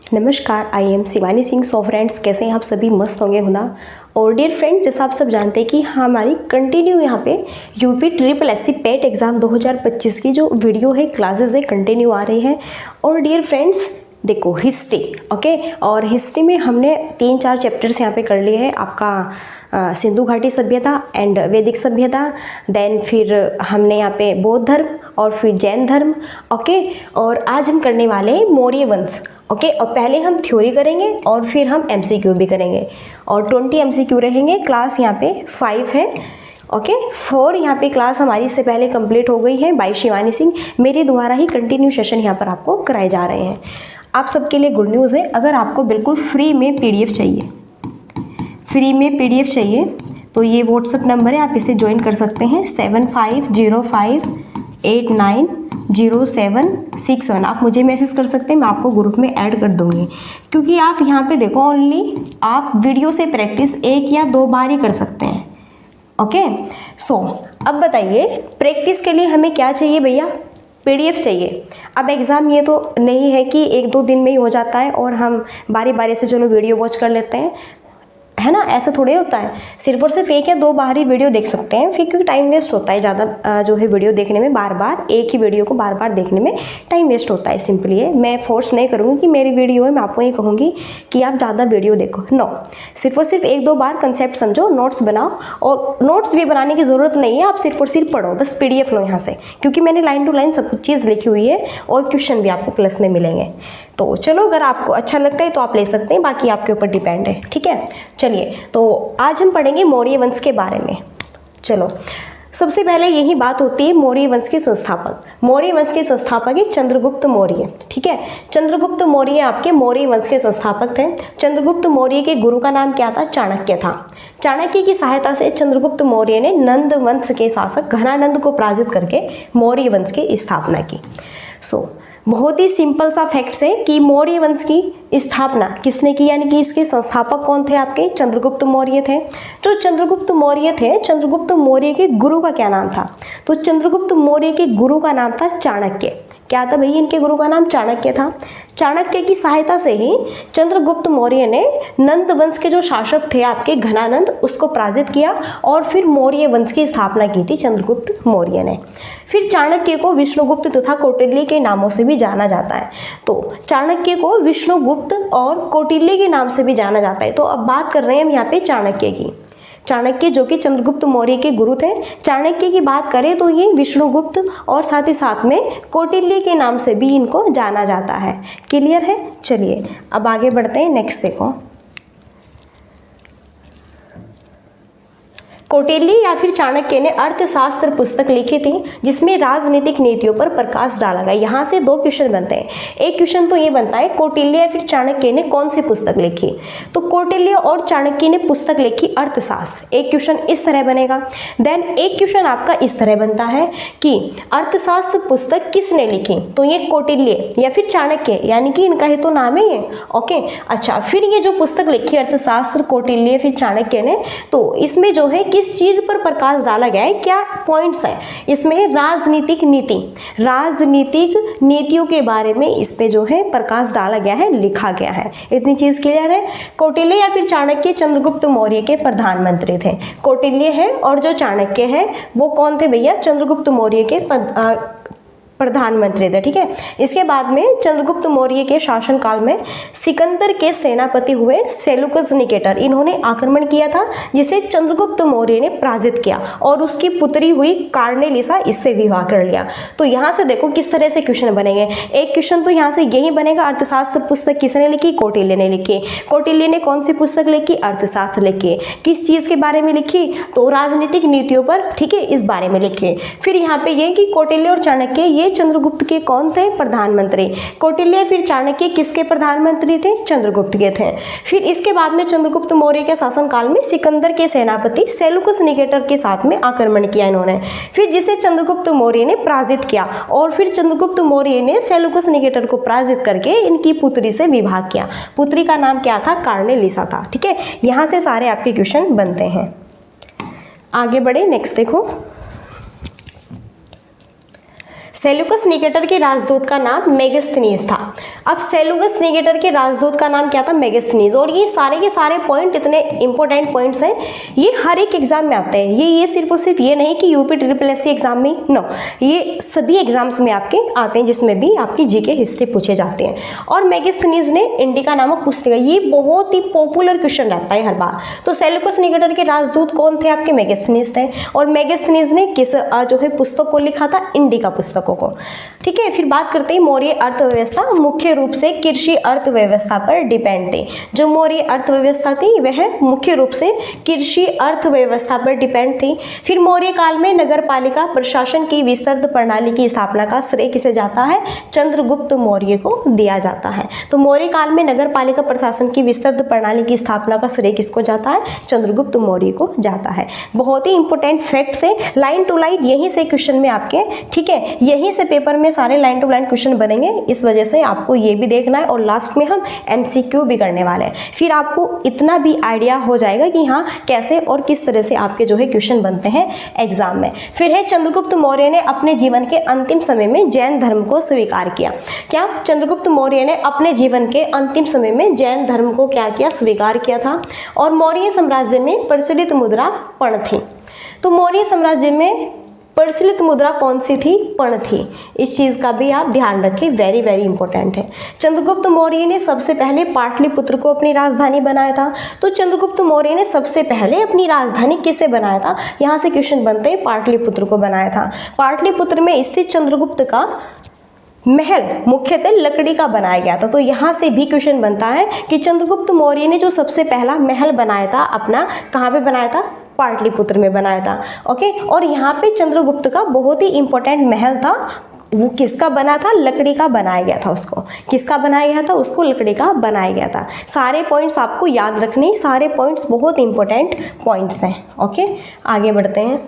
नमस्कार, I am Shivani Singh. So friends, कैसे हैं आप सभी? मस्त होंगे होना। और डियर फ्रेंड्स, जैसा आप सब जानते हैं कि हमारी कंटिन्यू यहाँ पे यूपी ट्रिपल एससी पेट एग्ज़ाम 2025 की जो वीडियो है, क्लासेस है, कंटिन्यू आ रही है। और डियर फ्रेंड्स देखो, हिस्ट्री, ओके, और हिस्ट्री में हमने 3-4 चैप्टर्स यहाँ पे कर लिए हैं। आपका सिंधु घाटी सभ्यता एंड वैदिक सभ्यता, देन फिर हमने यहाँ पे बौद्ध धर्म और फिर जैन धर्म, ओके। और आज हम करने वाले हैं मौर्य वंश, ओके। और पहले हम थ्योरी करेंगे और फिर हम एमसीक्यू भी करेंगे, और 20 एमसीक्यू रहेंगे। क्लास यहाँ पे 5 है, ओके। 4 यहाँ पे क्लास हमारी इससे पहले कंप्लीट हो गई है बाय शिवानी सिंह। मेरे द्वारा ही कंटिन्यू सेशन यहाँ पर आपको कराए जा रहे हैं। आप सबके लिए गुड न्यूज़ है, अगर आपको बिल्कुल फ्री में पीडीएफ चाहिए, तो ये व्हाट्सअप नंबर है, आप इसे ज्वाइन कर सकते हैं 7505890767। आप मुझे मैसेज कर सकते हैं, मैं आपको ग्रुप में ऐड कर दूंगी। क्योंकि आप यहाँ पे देखो, ओनली आप वीडियो से प्रैक्टिस 1 या 2 बार ही कर सकते हैं, ओके। सो अब बताइए, प्रैक्टिस के लिए हमें क्या चाहिए भैया? पीडीएफ चाहिए। अब एग्ज़ाम ये तो नहीं है कि 1-2 दिन में ही हो जाता है और हम बारी बारी से चलो वीडियो वॉच कर लेते हैं, है ना। ऐसा थोड़े होता है। सिर्फ और सिर्फ 1 या 2 बार ही वीडियो देख सकते हैं, फिर क्योंकि टाइम वेस्ट होता है ज़्यादा जो है वीडियो देखने में। बार बार एक ही वीडियो को बार बार देखने में टाइम वेस्ट होता है। सिंपली है, मैं फोर्स नहीं करूँगी कि मेरी वीडियो है, मैं आपको ये कहूँगी कि आप ज़्यादा वीडियो देखो। नो, सिर्फ और सिर्फ 1-2 बार कंसेप्ट समझो, नोट्स बनाओ। और नोट्स भी बनाने की ज़रूरत नहीं है, आप सिर्फ और सिर्फ पढ़ो, बस पीडीएफ लो यहाँ से, क्योंकि मैंने लाइन टू लाइन सब कुछ चीज़ लिखी हुई है और क्वेश्चन भी आपको प्लस में मिलेंगे। तो चलो, अगर आपको अच्छा लगता है तो आप ले सकते हैं, बाकी आपके ऊपर डिपेंड है, ठीक है। चलिए, तो आज हम पढ़ेंगे मौर्य वंश के बारे में। चलो, सबसे पहले यही बात होती है मौर्य वंश के संस्थापक। मौर्य वंश के संस्थापक है चंद्रगुप्त मौर्य, ठीक है। चंद्रगुप्त मौर्य आपके मौर्य वंश के संस्थापक थे। चंद्रगुप्त मौर्य के गुरु का नाम क्या था? चाणक्य था। चाणक्य की सहायता से चंद्रगुप्त मौर्य ने नंद वंश के शासक घनानंद को पराजित करके मौर्य वंश की स्थापना की। बहुत ही सिंपल सा फैक्ट्स है कि मौर्य वंश की स्थापना किसने की, यानी कि इसके संस्थापक कौन थे? आपके चंद्रगुप्त मौर्य थे। जो चंद्रगुप्त मौर्य थे, चंद्रगुप्त मौर्य के गुरु का क्या नाम था? तो चंद्रगुप्त मौर्य के गुरु का नाम था चाणक्य। क्या था भैया? इनके गुरु का नाम चाणक्य था। चाणक्य की सहायता से ही चंद्रगुप्त मौर्य ने नंद वंश के जो शासक थे आपके घनानंद, उसको पराजित किया और फिर मौर्य वंश की स्थापना की थी चंद्रगुप्त मौर्य ने। फिर चाणक्य को विष्णुगुप्त तथा कौटिल्य के नामों से भी जाना जाता है। तो चाणक्य को विष्णुगुप्त और कौटिल्य के नाम से भी जाना जाता है। तो अब बात कर रहे हैं हम यहाँ पे चाणक्य की। चाणक्य जो कि चंद्रगुप्त मौर्य के गुरु थे। चाणक्य की बात करें तो ये विष्णुगुप्त और साथ ही साथ में कौटिल्य के नाम से भी इनको जाना जाता है। क्लियर है? चलिए अब आगे बढ़ते हैं। नेक्स्ट देखो, कौटिल्य या फिर चाणक्य ने अर्थशास्त्र पुस्तक लिखी थी, जिसमें राजनीतिक नीतियों पर प्रकाश डाला गया। यहाँ से 2 क्वेश्चन बनते हैं। एक क्वेश्चन तो ये बनता है, कौटिल्य या फिर चाणक्य ने कौन सी पुस्तक लिखी? तो कौटिल्य और चाणक्य ने पुस्तक लिखी अर्थशास्त्र। एक क्वेश्चन इस तरह बनेगा। देन एक क्वेश्चन आपका इस तरह बनता है कि अर्थशास्त्र पुस्तक किसने लिखी? तो ये कौटिल्य या फिर चाणक्य, यानी कि इनका ही तो नाम है ये, ओके। अच्छा, फिर ये जो पुस्तक लिखी अर्थशास्त्र कौटिल्य फिर चाणक्य ने, तो इसमें जो है किस चीज पर प्रकाश डाला गया है? क्या पॉइंट्स हैं इसमें? राजनीतिक नीतियों के बारे में इस पे जो है प्रकाश डाला गया है, लिखा गया है। इतनी चीज क्लियर है? कौटिल्य या फिर चाणक्य चंद्रगुप्त मौर्य के प्रधानमंत्री थे। कौटिल्य है और जो चाणक्य है वो कौन थे भैया? चंद्रगुप्त मौर्य के प्रधानमंत्री थे, ठीक है। इसके बाद में चंद्रगुप्त मौर्य के शासनकाल में सिकंदर के सेनापति हुए सेलुकस निकेटर, इन्होंने आक्रमण किया था, जिसे चंद्रगुप्त मौर्य ने पराजित किया और उसकी पुत्री हुई कार्नेलिसा इससे विवाह कर लिया। तो यहाँ से देखो किस तरह से क्वेश्चन बनेंगे। एक क्वेश्चन तो यहाँ से यही बनेगा, अर्थशास्त्र पुस्तक किसने लिखी? कौटिल्य ने लिखी। कौटिल्य ने कौन सी पुस्तक लिखी? अर्थशास्त्र लिखी। किस चीज के बारे में लिखी? तो राजनीतिक नीतियों पर, ठीक है, इस बारे में लिखी। फिर यहाँ पे ये कि कौटिल्य और चाणक्य ये चंद्रगुप्त के कौन थे? प्रधानमंत्री। कौटिल्य फिर चाणक्य किसके प्रधानमंत्री थे? चंद्रगुप्त के थे। फिर इसके बाद में चंद्रगुप्त मौर्य के शासनकाल में सिकंदर के सेनापति सेलुकस निकेटर के साथ में आक्रमण किया इन्होंने, फिर जिसे चंद्रगुप्त मौर्य ने पराजित किया और फिर चंद्रगुप्त मौर्य ने सेलुकस निकेटर को पराजित करके इनकी पुत्री से विवाह किया। पुत्री का नाम क्या था? कार्नेलिसा था, ठीक है। यहाँ से सारे आपके क्वेश्चन बनते हैं। आगे बढ़े, नेक्स्ट देखो। सेल्यूकस निकेटर के राजदूत का नाम मेगास्थनीज था। अब सेल्यूकस निकेटर के राजदूत का नाम क्या था? मेगास्थनीज। और ये सारे के सारे पॉइंट इतने इंपॉर्टेंट पॉइंट्स हैं, ये हर एक एग्जाम में आते हैं। ये सिर्फ और सिर्फ ये नहीं कि यूपी SSSC एग्जाम में, नो, ये सभी एग्जाम्स में आपके आते हैं जिसमें भी आपकी जीके हिस्ट्री पूछे जाते हैं। और मेगास्थनीज ने इंडिका नामक पुस्तक, ये बहुत ही पॉपुलर क्वेश्चन रहता है हर बार। तो सेल्यूकस निकेटर के राजदूत कौन थे? आपके मेगास्थनीज थे। और मेगास्थनीज ने किस जो है पुस्तक को लिखा था? इंडिका पुस्तकों को। ठीक है, फिर बात करते हैं मौर्य अर्थव्यवस्था मुख्य रूप से कृषि अर्थव्यवस्था पर डिपेंड थी। जो मौर्य अर्थव्यवस्था थी वह मुख्य रूप से कृषि अर्थव्यवस्था पर डिपेंड थी। फिर मौर्य काल में नगर पालिका प्रशासन की विस्तृत प्रणाली की स्थापना का श्रेय किसे जाता है? चंद्रगुप्त मौर्य को दिया जाता है। तो मौर्य काल में नगर पालिका प्रशासन की विस्तृत प्रणाली की स्थापना का श्रेय किसको जाता है? चंद्रगुप्त मौर्य को जाता है। बहुत ही इंपॉर्टेंट फैक्ट्स है, लाइन टू लाइन यहीं से क्वेश्चन में आपके, ठीक है, यहीं से पेपर में सारे लाइन टू लाइन क्वेश्चन बनेंगे। इस वजह से आपको ये भी देखना है और लास्ट में हम MCQ भी करने वाले हैं। फिर आपको इतना भी आइडिया हो जाएगा कि हाँ कैसे और किस तरह से आपके जो है क्वेश्चन बनते हैं एग्जाम में। फिर है चंद्रगुप्त मौर्य ने अपने जीवन के अंतिम समय में जैन धर्म को स्वीकार किया। क्या चंद्रगुप्त मौर्य ने अपने जीवन के अंतिम समय में जैन धर्म को क्या किया? स्वीकार किया था। और मौर्य साम्राज्य में प्रचलित मुद्रा पर्ण थी। तो मौर्य साम्राज्य में प्रचलित मुद्रा कौन सी थी? पर्ण थी। इस चीज़ का भी आप ध्यान रखें, वेरी वेरी इंपॉर्टेंट है। चंद्रगुप्त मौर्य ने सबसे पहले पाटलिपुत्र को अपनी राजधानी बनाया था। तो चंद्रगुप्त मौर्य ने सबसे पहले अपनी राजधानी किसे बनाया था? यहाँ से क्वेश्चन बनते हैं, पाटलिपुत्र को बनाया था। पाटलिपुत्र में स्थित चंद्रगुप्त का महल मुख्यतः लकड़ी का बनाया गया था। तो यहाँ से भी क्वेश्चन बनता है कि चंद्रगुप्त मौर्य ने जो सबसे पहला महल बनाया था अपना, कहाँ पे बनाया था? पाटलिपुत्र में बनाया था। ओके, और यहाँ पे चंद्रगुप्त का बहुत ही इंपॉर्टेंट महल था, वो किसका बना था? लकड़ी का बनाया गया था उसको। किसका बनाया गया था? उसको लकड़ी का बनाया गया था। सारे पॉइंट्स आपको याद रखने, सारे पॉइंट्स बहुत इंपॉर्टेंट पॉइंट्स हैं। ओके, आगे बढ़ते हैं।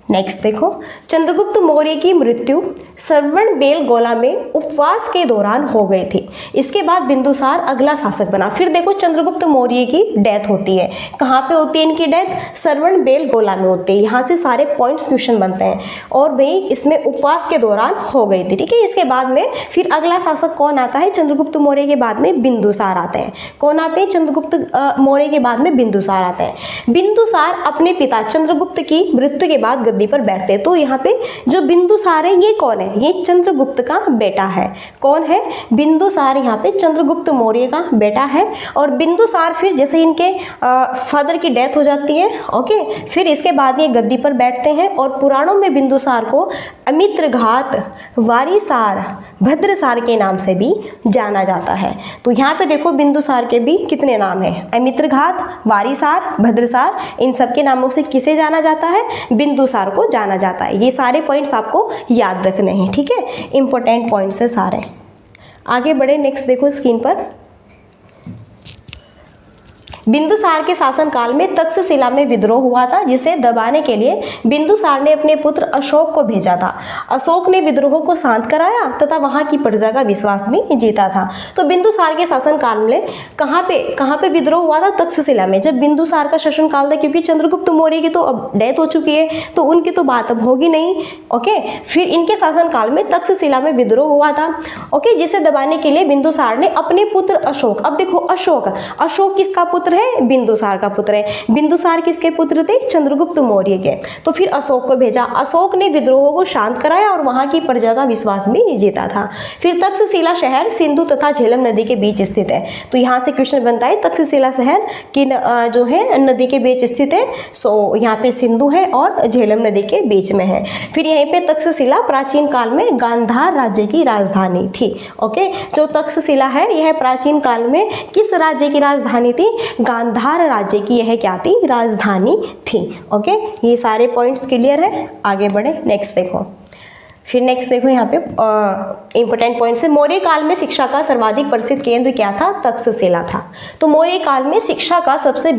नेक्स्ट देखो, चंद्रगुप्त मौर्य की मृत्यु श्रवणबेलगोला में उपवास के दौरान हो गई थी। इसके बाद बिंदुसार अगला शासक बना। फिर देखो चंद्रगुप्त मौर्य की डेथ होती है, कहाँ पे होती है इनकी डेथ? श्रवणबेलगोला में होती है। यहाँ से सारे पॉइंट्स क्वेश्चन बनते हैं। और भाई इसमें उपवास के दौरान हो गई थी। ठीक है, इसके बाद में फिर अगला शासक कौन आता है? चंद्रगुप्त मौर्य के बाद में बिंदुसार आते हैं। कौन आते हैं? चंद्रगुप्त मौर्य के बाद में बिंदुसार आते हैं। बिंदुसार अपने पिता चंद्रगुप्त की मृत्यु के बाद गद्दी पर बैठते हैं। तो यहाँ पे जो बिंदुसार है ये कौन है? ये चंद्रगुप्त का बेटा है। कौन है? बिंदुसार यहाँ पे चंद्रगुप्त मौर्य का बेटा है। और बिंदुसार फिर जैसे इनके फादर की डेथ हो जाती है, ओके, फिर इसके बाद ये गद्दी पर बैठते हैं। और पुराणों में बिंदुसार को अमित्रघात, वारिसार, भद्रसार के नाम से भी जाना जाता है। तो यहाँ पे देखो बिंदुसार के भी कितने नाम हैं? अमित्रघात, वारिसार, भद्रसार, इन सब के नामों से किसे जाना जाता है? बिंदुसार को जाना जाता है। ये सारे पॉइंट्स आपको याद रखने हैं। ठीक है, इंपॉर्टेंट पॉइंट्स है सारे। आगे बढ़े, नेक्स्ट देखो स्क्रीन पर। बिंदुसार के शासनकाल में तक्षशिला में विद्रोह हुआ था, जिसे दबाने के लिए बिंदुसार ने अपने पुत्र अशोक को भेजा था। अशोक ने विद्रोह को शांत कराया तथा वहां की प्रजा का विश्वास भी जीता था। तो बिंदुसार के शासनकाल में कहाँ पे विद्रोह हुआ था? तक्षशिला में, जब बिंदुसार का शासनकाल था। क्योंकि चंद्रगुप्त मौर्य की तो अब डेथ हो चुकी है, तो उनकी तो बात अब होगी नहीं। ओके, फिर इनके शासनकाल में तक्षशिला में विद्रोह हुआ था। ओके, जिसे दबाने के लिए बिंदुसार ने अपने पुत्र अशोक, अब देखो अशोक किसका पुत्र है? बिंदुसार का पुत्र है। बिंदुसार किसके पुत्र थे? चंद्रगुप्त मौर्य के। तो फिर अशोक को भेजा। अशोक ने विद्रोह को शांत कराया और वहां की प्रजा का विश्वास भी जीता था। फिर तक्षशिला शहर सिंधु तथा झेलम नदी के बीच स्थित है। तो यहाँ से क्वेश्चन बनता है तक्षशिला शहर किन जो है नदी के बीच स्थित है। सो यहाँ पे सिंधु है और झेलम नदी के बीच में है। फिर यहीं पे तक्षशिला प्राचीन काल में गांधार राज्य की राजधानी थी। ओके, जो तक्षशिला है यह प्राचीन काल में किस राज्य की राजधानी थी? गांधार राज्य की यह क्या थी? राजधानी थी। ओके, ये सारे पॉइंट्स क्लियर है। आगे बढ़े, नेक्स्ट देखो। फिर नेक्स्ट देखो यहाँ पे इंपॉर्टेंट पॉइंट्स है। मौर्य काल में शिक्षा का सर्वाधिक प्रसिद्ध केंद्र क्या था? तक्षशिला था। तो मौर्य काल में शिक्षा का सबसे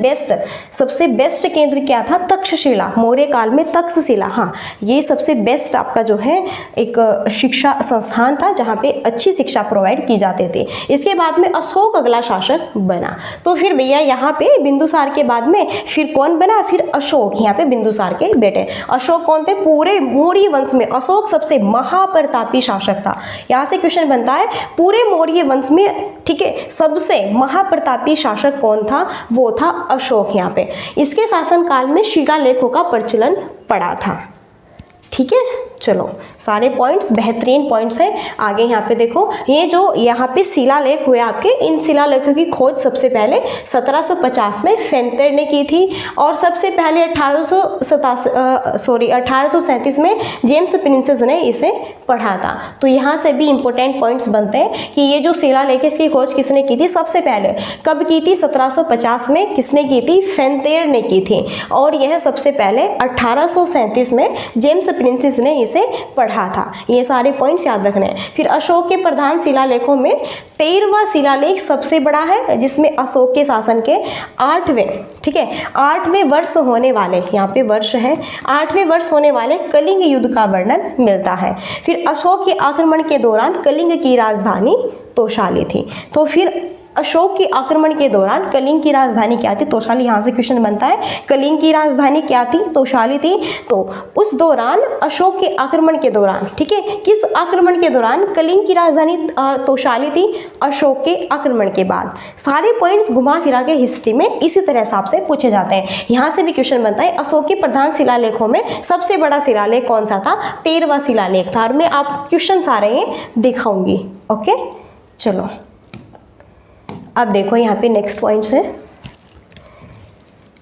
बेस्ट केंद्र क्या था? तक्षशिला। मौर्य काल में तक्षशिला, हाँ, ये सबसे बेस्ट आपका जो है एक शिक्षा संस्थान था जहाँ पे अच्छी शिक्षा प्रोवाइड की जाते थे। इसके बाद में अशोक अगला शासक बना। तो फिर भैया यहाँ पे बिंदुसार के बाद में फिर कौन बना? फिर अशोक। यहाँ पे बिंदुसार के बेटे अशोक कौन थे? पूरे मौर्य वंश में अशोक सबसे सबसे महाप्रतापी शासक था। यहाँ से क्वेश्चन बनता है पूरे मौर्य वंश में, ठीक है, सबसे महाप्रतापी शासक कौन था? वो था अशोक। यहाँ पे इसके शासनकाल में शिलालेखों का प्रचलन पड़ा था। ठीक है, चलो सारे पॉइंट्स बेहतरीन पॉइंट्स हैं। आगे यहाँ पे देखो, ये जो यहाँ पे शिलालेख हुए आपके, इन शिलालेखों की खोज सबसे पहले 1750 में फेंतेर ने की थी और सबसे पहले 1837 में जेम्स प्रिंसेस ने इसे पढ़ा था। तो यहाँ से भी इंपॉर्टेंट पॉइंट्स बनते हैं कि ये जो शिलालेख इसकी खोज किसने की थी? सबसे पहले कब की थी? 1750 में। किसने की थी? फेंतेर ने की थी। और यह सबसे पहले 1837 में जेम्स प्रिंसेस ने इसे पढ़ा था। ये सारे पॉइंट्स याद रखने हैं। फिर अशोक के प्रधान शिलालेखों में 13वां शिलालेख सबसे बड़ा है, जिसमें अशोक के शासन के 8वें, ठीक है, 8वें वर्ष होने वाले, यहाँ पे वर्ष है, 8वें वर्ष होने वाले कलिंग युद्ध का वर्णन मिलता है। फिर अशोक के आक्रमण के दौरान कलिंग की राजधानी तोशाली थी। तो फिर अशोक के आक्रमण के दौरान कलिंग की राजधानी क्या थी? तोशाली। यहाँ से क्वेश्चन बनता है कलिंग की राजधानी क्या थी? तोशाली थी। तो उस दौरान अशोक के आक्रमण के दौरान, ठीक है, किस आक्रमण के दौरान कलिंग की राजधानी तोशाली थी? अशोक के आक्रमण के बाद। सारे पॉइंट्स घुमा फिरा के हिस्ट्री में इसी तरह हिसाब से पूछे जाते हैं। यहाँ से भी क्वेश्चन बनता है अशोक के प्रधान शिलालेखों में सबसे बड़ा शिलालेख कौन सा था? 13वां शिलालेख था। और मैं आप क्वेश्चन आ रहे हैं दिखाऊंगी। ओके, चलो अब देखो यहाँ पे नेक्स्ट पॉइंट्स है।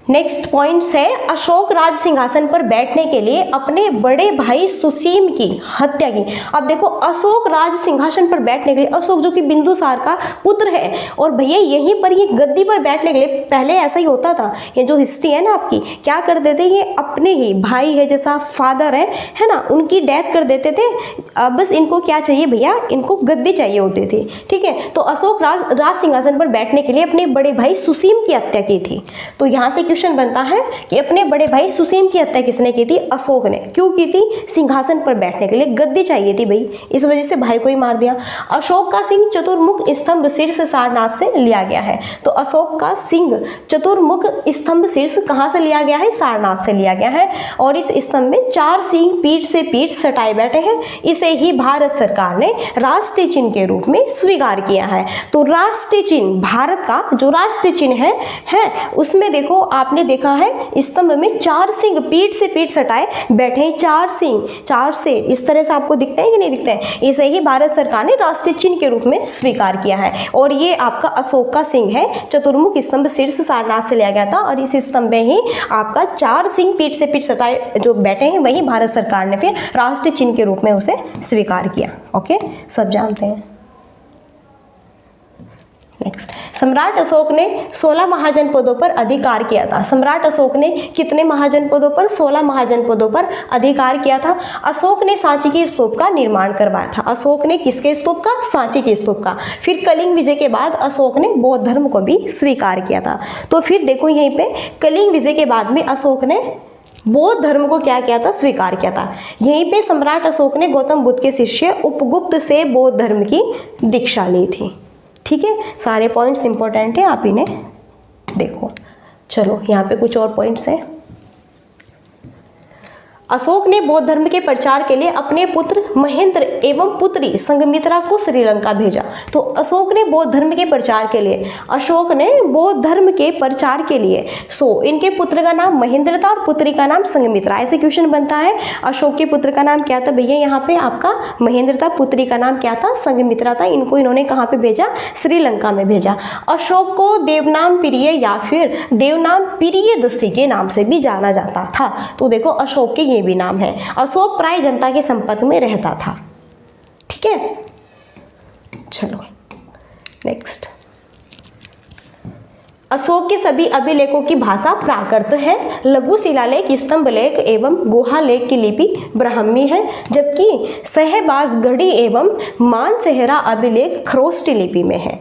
नेक्स्ट पॉइंट्स है अशोक राज सिंहासन पर बैठने के लिए अपने बड़े भाई सुसीम की हत्या की। अब देखो, अशोक राज सिंहासन पर बैठने के लिए, अशोक जो कि बिंदुसार का पुत्र है, और भैया यहीं पर ये गद्दी पर बैठने के लिए, पहले ऐसा ही होता था, ये जो हिस्ट्री है ना आपकी, क्या कर देते, ये अपने ही भाई है जैसा फादर है ना, उनकी डेथ कर देते थे। अब बस इनको क्या चाहिए भैया? इनको गद्दी चाहिए होती थी। ठीक है, तो अशोक राज सिंहासन पर बैठने के लिए अपने बड़े भाई सुसीम की हत्या की थी। तो यहाँ से क्वेश्चन बनता है कि अपने बड़े भाई सुसीम की हत्या किसने की थी? अशोक ने। क्यों की थी? सिंहासन पर बैठने के लिए, गद्दी चाहिए थी भाई, इस वजह से भाई को ही मार दिया। अशोक का सिंह चतुर्मुख स्तंभ शीर्ष सारनाथ से लिया गया है। तो अशोक का सिंह चतुर्मुख स्तंभ शीर्ष कहाँ से लिया गया है? सारनाथ से लिया गया है। और इस स्तंभ में 4 सिंह पीठ से पीठ सटाए बैठे हैं। इसे ही भारत सरकार ने राष्ट्रीय चिन्ह के रूप में स्वीकार किया है। तो राष्ट्रीय चिन्ह, भारत का जो राष्ट्रीय चिन्ह है उसमें देखो आपने देखा है स्तंभ में 4 सिंह पीठ से पीठ सटाए बैठे हैं। 4 सिंह, 4 से इस तरह से आपको दिखते हैं कि नहीं दिखते हैं? इसे ही भारत सरकार ने राष्ट्रीय चिन्ह के रूप में स्वीकार किया है। और ये आपका अशोक का सिंह है, चतुर्मुख स्तंभ शीर्ष सारनाथ से लिया गया था। और इस स्तंभ में ही आपका 4 सिंह पीठ से पीठ सटाए जो बैठे हैं, वही भारत सरकार ने फिर राष्ट्रीय चिन्ह के रूप में उसे स्वीकार किया। ओके, सब जानते हैं। नेक्स्ट, सम्राट अशोक ने 16 महाजनपदों पर अधिकार किया था। सम्राट अशोक ने कितने महाजनपदों पर? 16 महाजनपदों पर अधिकार किया था। अशोक ने सांची के स्तूप का निर्माण करवाया था। अशोक ने किसके स्तूप का? सांची के स्तूप का। फिर कलिंग विजय के बाद अशोक ने बौद्ध धर्म को भी स्वीकार किया था। तो फिर देखो यहीं पे कलिंग विजय के बाद में अशोक ने बौद्ध धर्म को क्या किया था? स्वीकार किया था। यहीं पे सम्राट अशोक ने गौतम बुद्ध के शिष्य उपगुप्त से बौद्ध धर्म की दीक्षा ली थी। ठीक है, सारे पॉइंट्स इंपॉर्टेंट है, आप इन्हें देखो। चलो यहाँ पे कुछ और पॉइंट्स हैं। अशोक ने बौद्ध धर्म के प्रचार के लिए अपने पुत्र महेंद्र एवं पुत्री संघमित्रा को श्रीलंका भेजा। तो अशोक ने बौद्ध धर्म के प्रचार के लिए, अशोक ने बौद्ध धर्म के प्रचार के लिए, इनके पुत्र का नाम महेंद्र था और पुत्री का नाम संघमित्रा। ऐसे क्वेश्चन बनता है, अशोक के पुत्र का नाम क्या था भैया? यहाँ पे आपका महेंद्र था, पुत्री का नाम क्या था? संघमित्रा था। इनको इन्होंने कहाँ पे भेजा? श्रीलंका में भेजा। अशोक को देवनाम प्रिय या फिर देवनाम प्रियदर्शी के नाम से भी जाना जाता था। तो देखो अशोक के भी नाम है। अशोक प्राय जनता के संपर्क में रहता था। ठीक है, चलो नेक्स्ट। अशोक के सभी अभिलेखों की भाषा प्राकृत है। लघु शिलालेख, स्तंभ लेख एवं गुहा लेख की लिपि ब्राह्मी है, जबकि सहबाजगढ़ी एवं मानसेहरा अभिलेख खरोष्टी लिपि में है।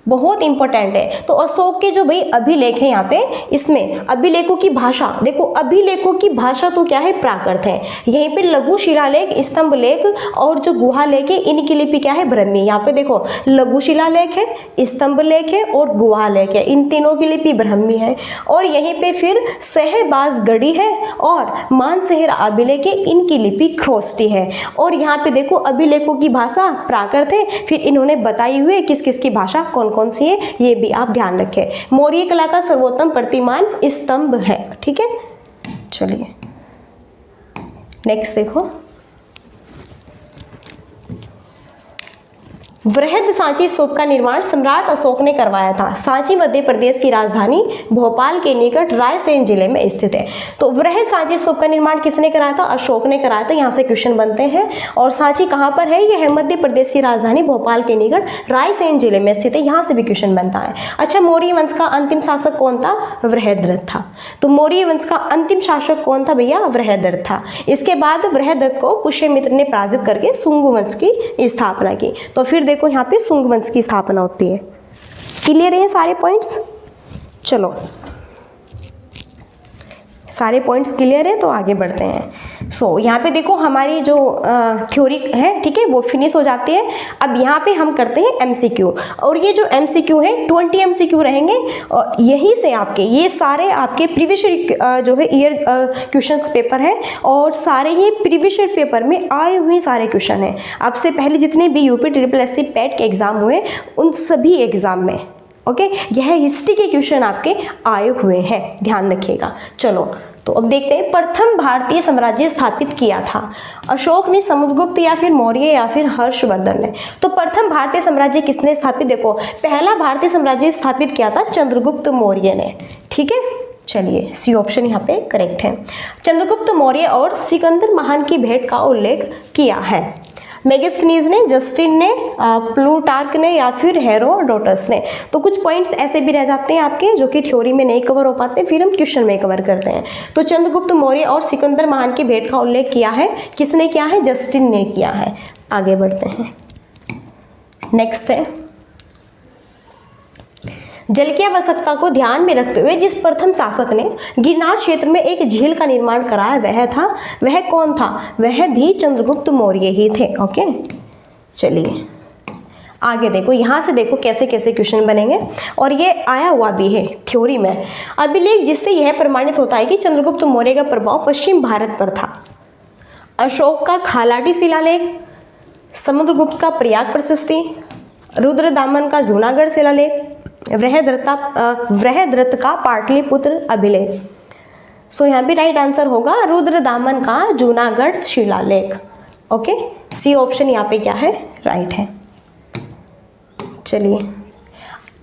बहुत इंपॉर्टेंट है। तो अशोक के जो भाई अभिलेख है यहाँ पे, इसमें अभिलेखों की भाषा देखो, अभिलेखों की भाषा तो क्या है, प्राकृत है। यहीं पे लघु शिलालेख, स्तंभ लेख और जो गुहा लेख है, इनकी लिपि क्या है, ब्राह्मी। यहाँ पे देखो लघु शिलालेख है, स्तंभ लेख है और गुहा लेख है, इन तीनों की लिपि ब्राह्मी है। और यहीं पे फिर सहबाजगढ़ी है और मानसहेर अभिलेख है, इनकी लिपि खरोष्टी है। और यहाँ पे देखो अभिलेखों की भाषा प्राकृत है, फिर इन्होंने बताई हुई किस किस की भाषा कौन कौन सी है, ये भी आप ध्यान रखें। मौर्य कला का सर्वोत्तम प्रतिमान स्तंभ है, ठीक है। चलिए नेक्स्ट देखो, वृहद सांची स्तूप का निर्माण सम्राट अशोक ने करवाया था। सांची मध्य प्रदेश की राजधानी भोपाल के निकट रायसेन जिले में स्थित है। तो वृहद सांची स्तूप का निर्माण किसने कराया था, अशोक ने कराया था। यहाँ से क्वेश्चन बनते हैं। और सांची कहाँ पर है, यह है मध्य प्रदेश की राजधानी भोपाल के निकट रायसेन जिले में स्थित है, यहाँ से भी क्वेश्चन बनता है। अच्छा, मौर्य वंश का अंतिम शासक कौन था, वृहद्रथ था। तो मौर्य वंश का अंतिम शासक कौन था भैया, वृहद्रथ था। इसके बाद वृहद्रथ को पुष्यमित्र ने पराजित करके शुंग वंश की स्थापना की। तो फिर देखो यहाँ पे शुंग वंश की स्थापना होती है। क्लियर है सारे पॉइंट्स, चलो सारे पॉइंट्स क्लियर है तो आगे बढ़ते हैं। सो यहाँ पे देखो हमारी जो थ्योरी है, ठीक है, वो फिनिश हो जाती है। अब यहाँ पे हम करते हैं एमसीक्यू, और ये जो एमसीक्यू है 20 एमसीक्यू रहेंगे, और यहीं से आपके ये सारे आपके प्रीवियस जो है ईयर क्वेश्चंस पेपर है, और सारे ये प्रीवियस ईयर पेपर में आए हुए सारे क्वेश्चन हैं। अब से पहले जितने भी यूपी SSC पैट के एग्जाम हुए, उन सभी एग्जाम में ओके यह हिस्ट्री के क्वेश्चन आपके आए हुए हैं, ध्यान रखिएगा। चलो तो अब देखते हैं, प्रथम भारतीय साम्राज्य स्थापित किया था अशोक ने, समुद्रगुप्त या फिर मौर्य या फिर हर्षवर्धन ने। तो प्रथम भारतीय साम्राज्य किसने स्थापित, देखो पहला भारतीय साम्राज्य स्थापित किया था चंद्रगुप्त मौर्य ने, ठीक है। चलिए सी ऑप्शन यहाँ पे करेक्ट है। चंद्रगुप्त मौर्य और सिकंदर महान की भेंट का उल्लेख किया है। मेगास्थनीज ने, जस्टिन ने, प्लूटार्क ने या फिर हेरोडोटस ने। तो कुछ पॉइंट्स ऐसे भी रह जाते हैं आपके जो कि थ्योरी में नहीं कवर हो पाते, फिर हम क्वेश्चन में कवर करते हैं। तो चंद्रगुप्त मौर्य और सिकंदर महान की भेंट का उल्लेख किया है, किसने किया है, जस्टिन ने किया है। आगे बढ़ते हैं, नेक्स्ट है, जल की आवश्यकता को ध्यान में रखते हुए जिस प्रथम शासक ने गिरनार क्षेत्र में एक झील का निर्माण कराया वह कौन था, वह भी चंद्रगुप्त मौर्य ही थे। ओके चलिए आगे देखो, यहाँ से देखो कैसे कैसे क्वेश्चन बनेंगे, और ये आया हुआ भी है थ्योरी में। अभिलेख जिससे यह प्रमाणित होता है कि चंद्रगुप्त मौर्य का प्रभाव पश्चिम भारत पर था। अशोक का खालाडी शिलालेख, समुद्रगुप्त का प्रयाग प्रशस्ति, रुद्रदामन का जूनागढ़ शिलालेख, वृहद्रथ का पाटलिपुत्र अभिलेख। सो यहाँ भी राइट आंसर होगा रुद्रदामन का जूनागढ़ शिलालेख। ओके सी ऑप्शन यहाँ पे क्या है, राइट है। चलिए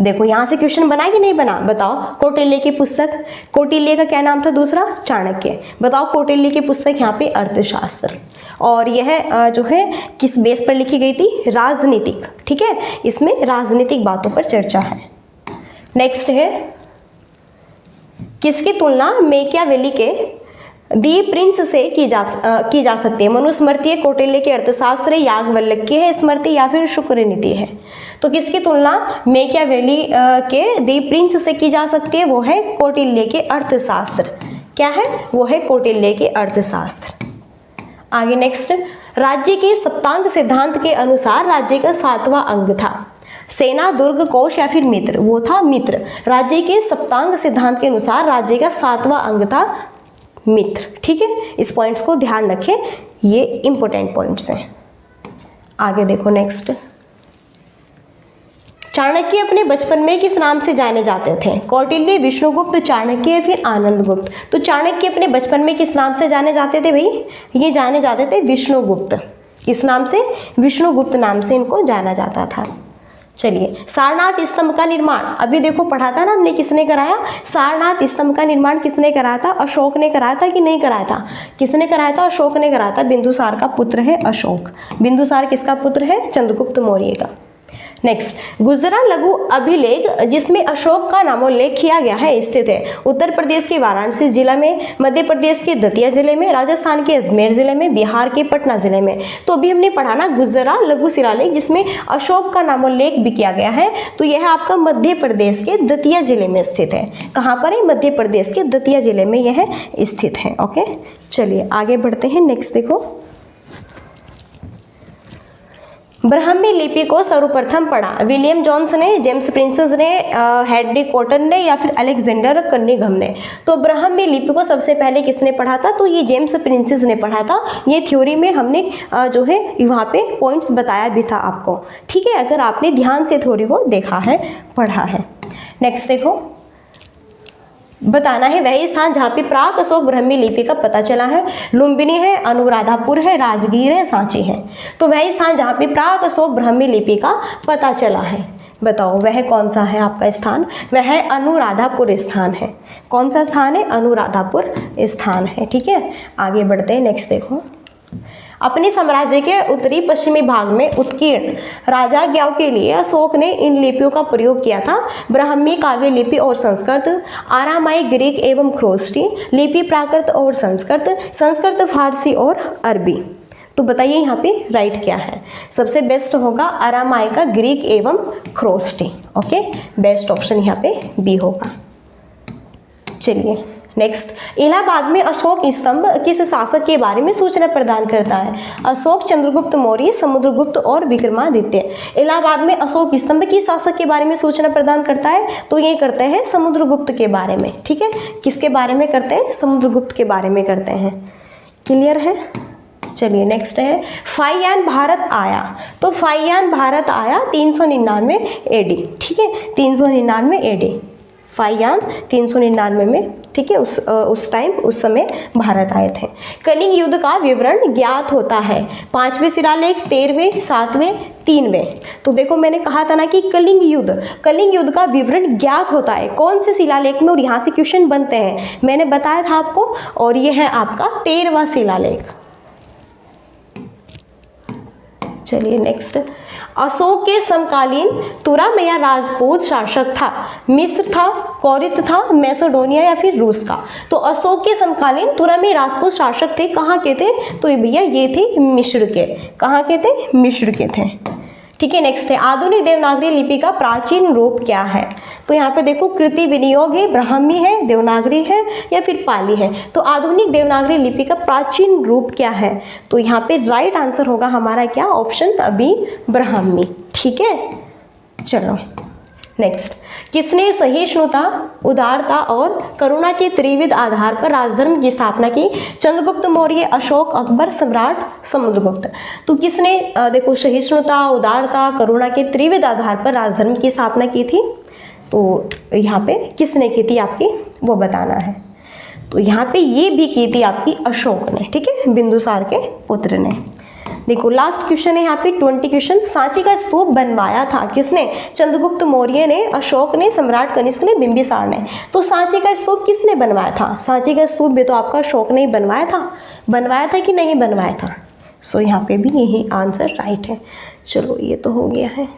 देखो यहाँ से क्वेश्चन बना कि नहीं बना, बताओ। कौटिल्य की पुस्तक, कौटिल्य का क्या नाम था दूसरा, चाणक्य। बताओ कौटिल्य की पुस्तक यहाँ पे अर्थशास्त्र, और यह जो है किस बेस पर लिखी गई थी, राजनीतिक, ठीक है, इसमें राजनीतिक बातों पर चर्चा है। नेक्स्ट है, किसकी तुलना मेकियावेली के दी प्रिंस से की जा सकती है। मनुस्मृति है, कौटिल्य के अर्थशास्त्र है, याज्ञवल्क्य है स्मृति या फिर शुक्र नीति है। तो किसकी तुलना मेकियावेली के दी प्रिंस से की जा सकती है, वो है कौटिल्य के अर्थशास्त्र। क्या है, वो है कौटिल्य के अर्थशास्त्र। आगे नेक्स्ट, राज्य के सप्तांग सिद्धांत के अनुसार राज्य का 7वां अंग था। सेना, दुर्ग, कोश या फिर मित्र, वो था मित्र। राज्य के सप्तांग सिद्धांत के अनुसार राज्य का 7वां अंग था मित्र, ठीक है। इस पॉइंट्स को ध्यान रखें, ये इंपॉर्टेंट पॉइंट्स हैं। आगे देखो नेक्स्ट, चाणक्य अपने बचपन में किस नाम से जाने जाते थे, कौटिल्य, विष्णुगुप्त, चाणक्य फिर आनंदगुप्त। तो चाणक्य अपने बचपन में किस नाम से जाने जाते थे भाई, ये जाने जाते थे विष्णुगुप्त। इस नाम से, विष्णुगुप्त नाम से इनको जाना जाता था। चलिए, सारनाथ स्तंभ का निर्माण अभी देखो पढ़ा था ना हमने, किसने कराया, सारनाथ स्तंभ का निर्माण किसने कराया था, अशोक ने कराया था कि नहीं कराया था, किसने कराया था, अशोक ने कराया था। बिंदुसार का पुत्र है अशोक। बिंदुसार किसका पुत्र है, चंद्रगुप्त मौर्य का। नेक्स्ट, गुजरा लघु अभिलेख जिसमें अशोक का नामोल्लेख किया गया है स्थित है उत्तर प्रदेश के वाराणसी जिला में, मध्य प्रदेश के दतिया जिले में, राजस्थान के अजमेर जिले में, बिहार के पटना जिले में। तो अभी हमने पढ़ा ना गुजरा लघु शिलालेख जिसमें अशोक का नामोल्लेख भी किया गया है, तो यह आपका मध्य प्रदेश के दतिया जिले में स्थित है। कहाँ पर है? मध्य प्रदेश के दतिया जिले में यह स्थित है। ओके, चलिए आगे बढ़ते हैं। नेक्स्ट देखो, ब्राह्मी लिपि को सर्वप्रथम पढ़ा विलियम जोन्स ने, जेम्स प्रिंसेस ने, हेनरी कॉटन ने या फिर अलेक्जेंडर कनिंघम ने। तो ब्राह्मी लिपि को सबसे पहले किसने पढ़ा था? तो ये जेम्स प्रिंसेस ने पढ़ा था। ये थ्योरी में हमने जो है वहाँ पे पॉइंट्स बताया भी था आपको, ठीक है, अगर आपने ध्यान से थ्योरी को देखा है, पढ़ा है। नेक्स्ट देखो, बताना है वही स्थान जहाँ पे प्राक अशोक ब्राह्मी लिपि का पता चला है। लुम्बिनी है, अनुराधापुर है, राजगीर है, सांची है। तो वही स्थान जहाँ पे प्राक अशोक ब्राह्मी लिपि का पता चला है, बताओ वह कौन सा है आपका स्थान? वह अनुराधापुर स्थान है। कौन सा स्थान है? अनुराधापुर स्थान है। ठीक है, आगे बढ़ते हैं। नेक्स्ट देखो, अपने साम्राज्य के उत्तरी पश्चिमी भाग में उत्कीर्ण राजाज्ञाओं के लिए अशोक ने इन लिपियों का प्रयोग किया था। ब्राह्मी काव्य लिपि और संस्कृत, आरामाई, ग्रीक एवं ख्रोष्टी लिपि, प्राकृत और संस्कृत, संस्कृत, फारसी और अरबी। तो बताइए यहाँ पे राइट क्या है? सबसे बेस्ट होगा आरामाई का ग्रीक एवं ख्रोष्टी। ओके, बेस्ट ऑप्शन यहाँ पे बी होगा। चलिए नेक्स्ट, इलाहाबाद में अशोक स्तंभ किस शासक के बारे में सूचना प्रदान करता है? अशोक, चंद्रगुप्त मौर्य, समुद्रगुप्त और विक्रमादित्य। इलाहाबाद में अशोक स्तंभ किस शासक के बारे में सूचना प्रदान करता है? तो ये करते हैं समुद्रगुप्त के बारे में। ठीक है, किसके बारे में करते हैं? समुद्रगुप्त के बारे में करते हैं। क्लियर है? चलिए नेक्स्ट है, फाहियान भारत आया। तो फाहियान भारत आया 399 एडी। ठीक है, 399 एडी फाहियान 399 में, ठीक है, उस टाइम उस समय भारत आए थे। कलिंग युद्ध का विवरण ज्ञात होता है 5वें शिलालेख, 13वें, 7वें, 3वें। तो देखो मैंने कहा था ना कि कलिंग युद्ध का विवरण ज्ञात होता है कौन से शिलालेख में, और यहाँ से क्वेश्चन बनते हैं, मैंने बताया था आपको। और ये है आपका 13वां शिलालेख। चलिए नेक्स्ट, अशोक के समकालीन तुरामया राजपूत शासक था? मिस्र था, कौरित था, मैसेडोनिया या फिर रूस का? तो अशोक के समकालीन तुरामय राजपूत शासक थे, कहाँ के थे? तो भैया ये थे मिस्र के। कहाँ के थे? मिस्र के थे। ठीक है, नेक्स्ट है, आधुनिक देवनागरी लिपि का प्राचीन रूप क्या है? तो यहाँ पे देखो कृति विनियोग है, ब्राह्मी है, देवनागरी है या फिर पाली है। तो आधुनिक देवनागरी लिपि का प्राचीन रूप क्या है? तो यहाँ पे राइट आंसर होगा हमारा क्या? ऑप्शन अभी ब्राह्मी। ठीक है, चलो नेक्स्ट, किसने सहिष्णुता, उदारता और करुणा के त्रिविध आधार पर राजधर्म की स्थापना की? चंद्रगुप्त मौर्य, अशोक, अकबर, सम्राट, समुद्रगुप्त। तो किसने देखो सहिष्णुता, उदारता, करुणा के त्रिविध आधार पर राजधर्म की स्थापना की थी? तो यहाँ पे किसने की थी आपकी, वो बताना है। तो यहाँ पे ये भी की थी आपकी अशोक ने। ठीक है, बिंदुसार के पुत्र ने। देखो लास्ट क्वेश्चन है यहाँ पे 20 क्वेश्चन। सांची का स्तूप बनवाया था किसने? चंद्रगुप्त मौर्य ने, अशोक ने, सम्राट कनिष्क ने, बिंबिसार ने। तो सांची का स्तूप किसने बनवाया था? सांची का स्तूप भी तो आपका अशोक ने ही बनवाया था कि नहीं बनवाया था? सो यहाँ पे भी यही आंसर राइट है। चलो ये तो हो गया है।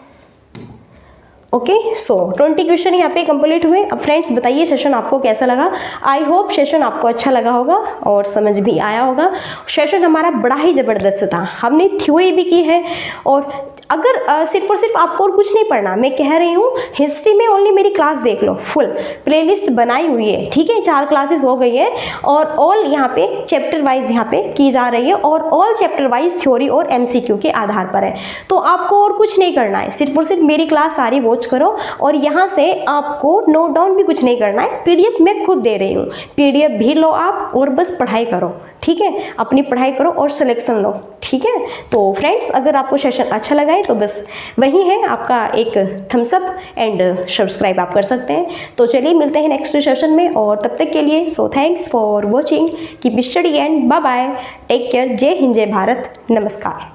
ओके, सो 20 क्वेश्चन यहाँ पे कंप्लीट हुए। अब फ्रेंड्स बताइए सेशन आपको कैसा लगा? आई होप सेशन आपको अच्छा लगा होगा और समझ भी आया होगा। सेशन हमारा बड़ा ही ज़बरदस्त था, हमने थ्योरी भी की है। और अगर सिर्फ और सिर्फ आपको और कुछ नहीं पढ़ना, मैं कह रही हूँ हिस्ट्री में ओनली मेरी क्लास देख लो, फुल प्लेलिस्ट बनाई हुई है। ठीक है, 4 क्लासेस हो गई है और ऑल यहाँ पे चैप्टर वाइज यहाँ पे की जा रही है और ऑल चैप्टर वाइज थ्योरी और MCQ के आधार पर है। तो आपको और कुछ नहीं करना है, सिर्फ और सिर्फ मेरी क्लास सारी वॉच करो और यहाँ से आपको नोट डाउन भी कुछ नहीं करना है। PDF मैं खुद दे रही हूँ, PDF भी लो आप और बस पढ़ाई करो। ठीक है, अपनी पढ़ाई करो और सिलेक्शन लो। ठीक है, तो फ्रेंड्स अगर आपको सेशन अच्छा लगा है तो बस वही है आपका एक थम्स अप एंड सब्सक्राइब आप कर सकते हैं। तो चलिए मिलते हैं नेक्स्ट सेशन में और तब तक के लिए so thanks for watching, keep study and bye bye, take care, जय हिंद, जय भारत, नमस्कार।